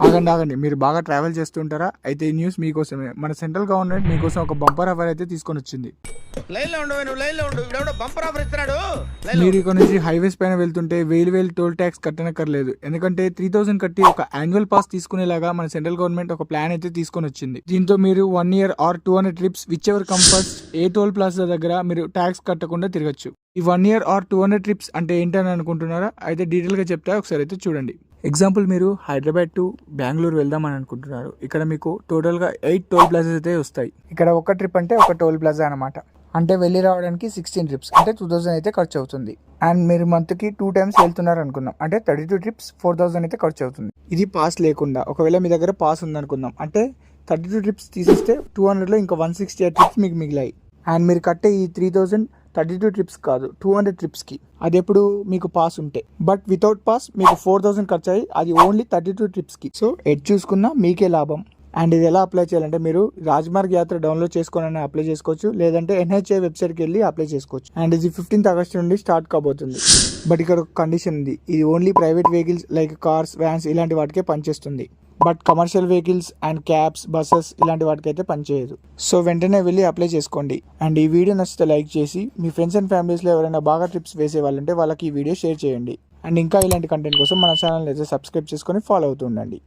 ఆగండి ఆగండి, మీరు బాగా ట్రావెల్ చేస్తుంటారా? అయితే ఈ న్యూస్ మీకోసమే. మన సెంట్రల్ గవర్నమెంట్ మీకోసం ఒక బంపర్ ఆఫర్ అయితే తీసుకొని వచ్చింది. బంపర్ ఆఫర్ ఇస్తున్నాడు. మీరు ఇక్కడ నుంచి హైవేస్ పైన వెళ్తుంటే వేలు టోల్ ట్యాక్స్ కట్టనక్కర్లేదు. ఎందుకంటే 3000 కట్టి ఒక యాన్యువల్ పాస్ తీసుకునేలాగా మన సెంట్రల్ గవర్నమెంట్ ఒక ప్లాన్ అయితే తీసుకొని వచ్చింది. దీంతో మీరు 1 year or 200 trips which ever comes first ఏ టోల్ ప్లాజా దగ్గర మీరు ట్యాక్స్ కట్టకుండా తిరగచ్చు. ఈ 1 year ఆర్ 200 ట్రిప్స్ అంటే ఏంటని అనుకుంటున్నారా? అయితే డీటెయిల్ గా చెప్తా, ఒకసారి అయితే చూడండి. ఎగ్జాంపుల్, మీరు హైదరాబాద్ టు బెంగళూరు వెళ్దామని అనుకుంటున్నారు. ఇక్కడ మీకు టోటల్గా 8 టోల్ ప్లాజాస్ అయితే వస్తాయి. ఇక్కడ ఒక ట్రిప్ అంటే ఒక టోల్ ప్లాజా అనమాట. అంటే వెళ్ళి రావడానికి 16 ట్రిప్స్ అంటే 2000 అయితే ఖర్చు అవుతుంది. అండ్ మీరు మంత్కి 2 times వెళ్తున్నారు అనుకుందాం, అంటే 32 ట్రిప్స్ 4000 అయితే ఖర్చు అవుతుంది. ఇది పాస్ లేకుండా. ఒకవేళ మీ దగ్గర పాస్ ఉందనుకుందాం, అంటే 32 ట్రిప్స్ తీసేస్తే 200లో ఇంకా 168 ట్రిప్స్ మీకు మిగిలాయి. అండ్ మీరు కట్టే ఈ 3000 32 ట్రిప్స్ కాదు, 200 ట్రిప్స్కి. అది ఎప్పుడు మీకు పాస్ ఉంటే. బట్ వితౌట్ పాస్ మీకు 4000 ఖర్చు అయ్యి అది ఓన్లీ 32 ట్రిప్స్కి. సో ఎడ్ చూసుకున్నా మీకే లాభం. అండ్ ఇది ఎలా అప్లై చేయాలంటే, మీరు రాజమార్గ్ యాత్ర డౌన్లోడ్ చేసుకొని అప్లై చేసుకోవచ్చు, లేదంటే NHA వెబ్సైట్కి వెళ్ళి అప్లై చేసుకోవచ్చు. అండ్ ఇది 15th August నుండి స్టార్ట్ కాబోతుంది. బట్ ఇక్కడ ఒక కండిషన్ ఉంది, ఇది only private vehicles like cars, vans ఇలాంటి వాటికే పనిచేస్తుంది. But commercial vehicles and cabs, buses ఇలాంటి వాటికి అయితే పనిచేయదు. సో వెంటనే వెళ్ళి అప్లై చేసుకోండి. అండ్ ఈ వీడియో నచ్చితే లైక్ చేసి మీ ఫ్రెండ్స్ అండ్ ఫ్యామిలీస్లో ఎవరైనా బాగా ట్రిప్స్ వేసే వాళ్ళంటే వాళ్ళకి ఈ వీడియో షేర్ చేయండి. అండ్ ఇంకా ఇలాంటి కంటెంట్ కోసం మన ఛానల్ అయితే సబ్స్క్రైబ్ చేసుకొని ఫాలో అవుతూ ఉండండి.